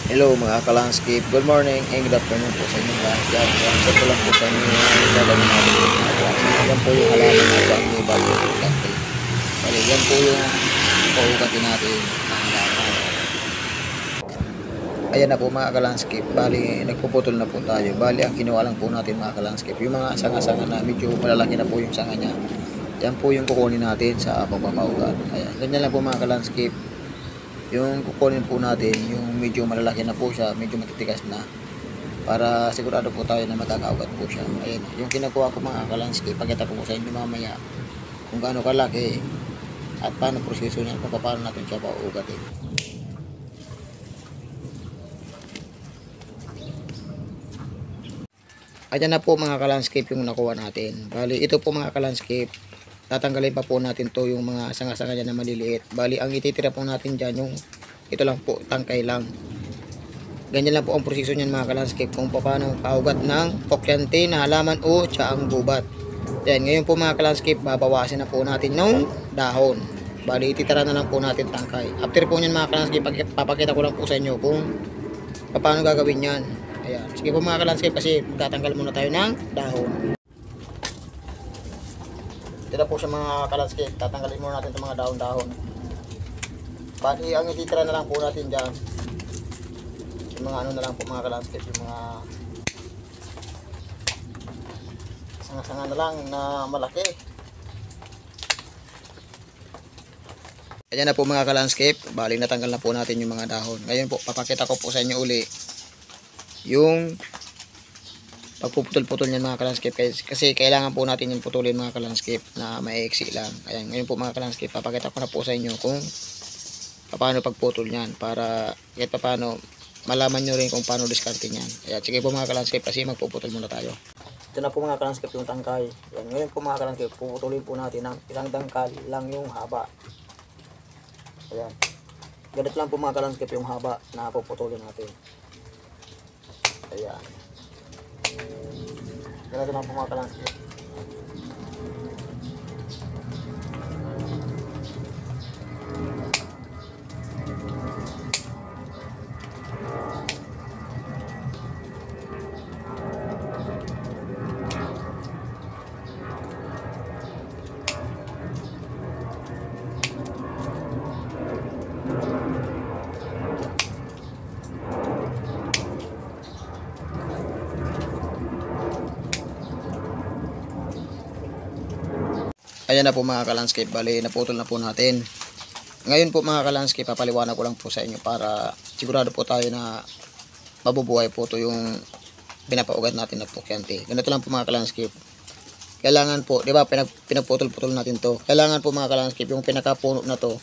Hello mga ka-landscape, good morning and good afternoon po sa inyo lahat dyan. So ito lang po sa inyo yung gagawin natin po. Yan po yung halaman na dyan ni Bago Pugante. Bali, yan po yung paugatin natin ng halaman. Ayan na po mga ka-landscape, bali nagpuputol na po tayo. Bali ang kinuha lang po natin mga ka-landscape, yung mga sanga-sanga na medyo malalaki na po yung sanga niya. Yan po yung kukunin natin sa pagpapaugat. Ayan, ganyan lang po mga ka-landscape. Yung kukunin po natin, yung medyo malalaki na po siya, medyo matitigas na, para sigurado po tayo na magkakaugat po siya. Ayan, yung kinukuha ko mga ka-landscape, pakita ko po sa inyo mamaya kung gaano kalaki at paano proseso niya, kung paano natin siya pauugatin. Ayan na po mga ka-landscape yung nakuha natin. Bali, ito po mga ka-landscape, tatanggalin pa po natin to yung mga sanga-sanga dyan na maliliit. Bali, ang ititira po natin dyan yung ito lang po, tangkay lang. Ganyan lang po ang proseso niyan mga ka-landscape, kung paano paugat ng pokyante na halaman o tsaang gubat. Yan, ngayon po mga ka-landscape, babawasin na po natin ng dahon. Bali, ititira na lang po natin tangkay. After po niyan mga ka-landscape, papakita ko lang po sa inyo kung paano gagawin yan. Ayan, sige po mga ka-landscape, kasi tatanggal muna tayo ng dahon. Ito na po sa mga ka-landscape, tatanggalin muna natin itong mga dahon-dahon. Bali, ang ititira na lang po natin dyan, yung mga ano na lang po mga ka-landscape, yung mga sanga-sanga na lang na malaki. Ayan na po mga ka-landscape, bali natanggal na po natin yung mga dahon. Ngayon po, papakita ko po sa inyo uli yung pagpuputol-putol niyan mga ka-landscape, kasi kailangan po natin yung putulin mga ka-landscape na maiksi lang. Ayan, ngayon po mga ka-landscape, papakita ko na po sa inyo kung paano pagputol niyan, para kahit paano malaman nyo rin kung paano diskarte niyan. Ayan, sige po mga ka-landscape, kasi magpuputol muna tayo. Ito na po mga ka-landscape yung tangkay. Ayan, ngayon po mga ka-landscape, puputulin po natin ng isang dangkal lang yung haba. Ayan, ganito lang po mga ka-landscape yung haba na puputulin natin. Ayan, ganito lang po mga ka-landscape. Ayan na po mga ka-landscape, bali naputol na po natin. Ngayon po mga ka-landscape, papaliwanag ko lang po sa inyo para sigurado po tayo na mabubuhay po ito yung pinapaugat natin na pokyante. Ganito lang po mga ka-landscape. Kailangan po, di ba, pinagputol-putol natin to. Kailangan po mga ka-landscape, yung pinakapuno na to,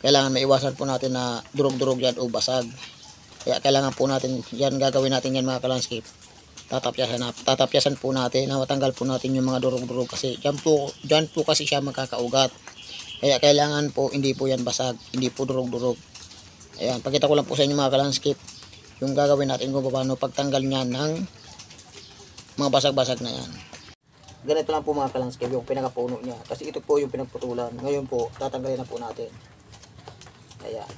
kailangan maiwasan po natin na durog-durog yan o basag. Kaya kailangan po natin yan, gagawin natin yan mga ka-landscape. Tatapyasan po natin na matanggal po natin yung mga durog-durog, kasi dyan po kasi siya magkakaugat. Kaya kailangan po hindi po yan basag, hindi po durog-durog. Ayan, pakita ko lang po sa inyo mga ka-landscape yung gagawin natin kung paano pagtanggal niyan ng mga basag-basag na yan. Ganito lang po mga ka-landscape yung pinakapuno niya, kasi ito po yung pinagputulan. Ngayon po tatanggalin na po natin. Ayan,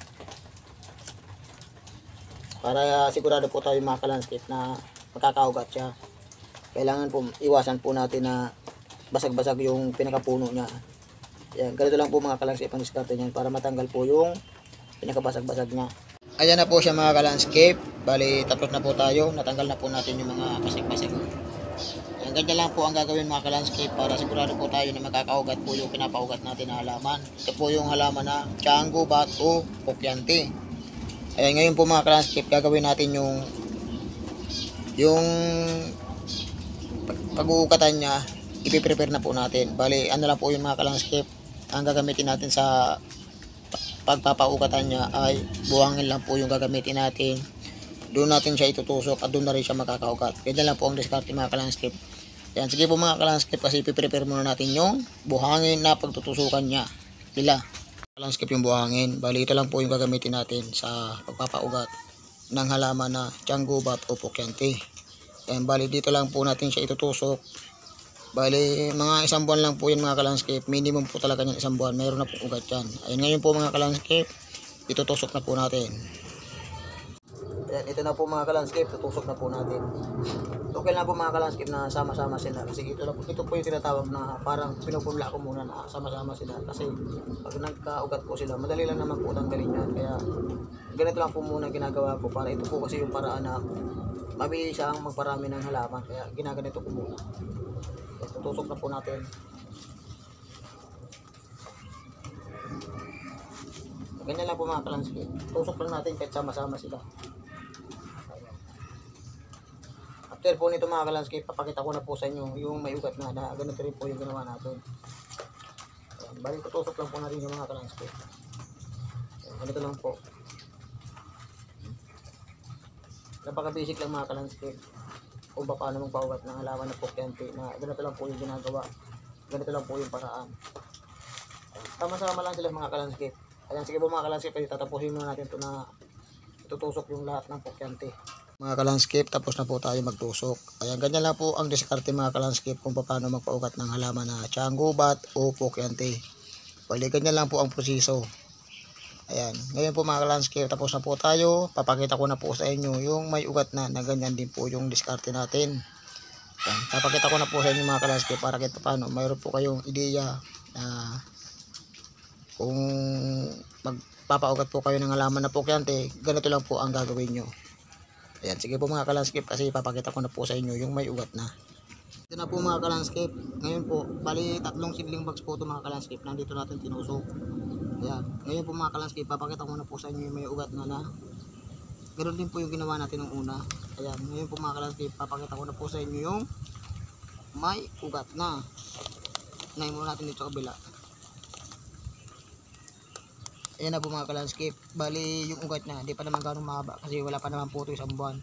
para sigurado po tayo mga ka-landscape na makakaugat siya. Kailangan po iwasan po natin na basag-basag yung pinakapuno niya. Ayan, ganito lang po mga ka-landscape ang diskarte niyan, para matanggal po yung pinakabasag-basag niya. Ayan na po siya mga ka-landscape, bali tapos na po tayo, natanggal na po natin yung mga basag-basag. Ayan, ganyan lang po ang gagawin mga ka-landscape, para sigurado po tayo na makakaugat po yung pinapaugat natin na halaman. Ito po yung halaman na tsaang gubat o pokyante. Ayan, ngayon po mga ka-landscape, gagawin natin yung pag-uukatan niya, ipiprepare na po natin. Bali, ano lang po yung mga ka-landscape, ang gagamitin natin sa pagpapaukatan niya ay buhangin lang po yung gagamitin natin. Doon natin siya itutusok at doon na rin siya makakaugat. Ganyan lang po ang diskarte mga ka-landscape. Yan, sige po mga ka-landscape, kasi ipiprepare muna natin yung buhangin na pagtutusukan niya. Landscape yung buhangin. Bali, ito lang po yung gagamitin natin sa pagpapaugat ng halaman na tsaang gubat o pokyante. Ayan, bali dito lang po natin siya itutusok. Bali, mga isang buwan lang po yan mga ka-landscape. Minimum po talaga yan isang buwan. Mayroon na po ugat yan. Ayun, ngayon po mga ka-landscape, itutusok na po natin. Ayan, ito na po mga ka-landscape, tutusok na po natin. Okay na po mga ka-landscape na sama-sama sila. Kasi ito po yung tinatawag na parang pinupunla ko muna na sama-sama sila. Kasi pag nagka-ugat po sila, madali lang naman po tanggalin yan. Kaya ganito lang po muna ginagawa ko para ito po kasi yung paraan na mabilis ang magparami ng halaman. Kaya ginaganito ko muna. Ayan, tutusok na po natin. Ganyan lang po mga ka-landscape. Tusok lang natin kahit sama-sama sila. After po nito mga ka-landscape, papakita ko na po sa inyo yung may ugat na ganito rin po yung ginawa natin. Ayan, balik tutusok lang po natin yung mga ka-landscape. Ayan, ganito lang po. Napaka-basic lang mga ka-landscape kung paano magpaugat ng halaman ng pokyante na ganito lang po yung ginagawa. Ganito lang po yung paraan. Tama-sama lang sila mga ka-landscape. Ayan, sige po mga ka-landscape, tatapusin muna natin ito na itutusok yung lahat ng pokyante. Mga ka-landscape, tapos na po tayo magtusok. Ayan, ganyan lang po ang diskarte mga ka-landscape kung paano magpaugat ng halaman na tiyan gubat o pokyante. Bali, ganyan lang po ang proseso. Ayan, ngayon po mga ka-landscape, tapos na po tayo. Papakita ko na po sa inyo yung may ugat na ganyan din po yung diskarte natin. Ayan, papakita ko na po sa inyo mga ka-landscape para kahit paano mayroon po kayong ideya na kung magpapaugat po kayo ng halaman na pokyante, ganito lang po ang gagawin nyo. Ayan, sige po mga ka-landscape kasi papakita ko na po sa inyo yung may ugat na. Ito na po mga ka-landscape. Ngayon po, bali 3 seedling bags po ito mga ka-landscape. Nandito natin tinusok. Ayan, ngayon po mga ka-landscape, papakita ko na po sa inyo yung may ugat na ganoon din po yung ginawa natin ng una. Ayan, ngayon po mga ka-landscape, papakita ko na po sa inyo yung may ugat na. Unahin muna natin dito sa kabila. Ayan na po mga ka-landscape. Bali yung ugat niya hindi pa naman gano'ng mahaba kasi wala pa naman po ito isang buwan.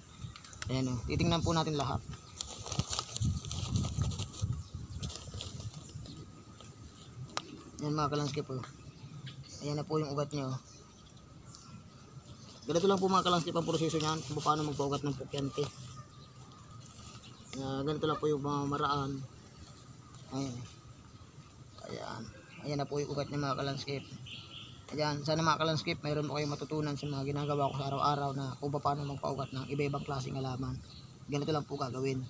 Ayan o. Titingnan po natin lahat. Ayan mga ka-landscape o. Ayan na po yung ugat niya o. Ganito lang po mga ka-landscape ang proseso niyan kung paano magpaugat ng pokyante. Ganito lang po yung mga maraan. Ayan. Ayan. Ayan na po yung ugat niya mga ka-landscape. Ayan, sana mga ka-landscape, mayroon po kayong matutunan sa mga ginagawa ko sa araw-araw na kung paano magpaugat ng iba-ibang klaseng halaman. Ganito lang po gagawin.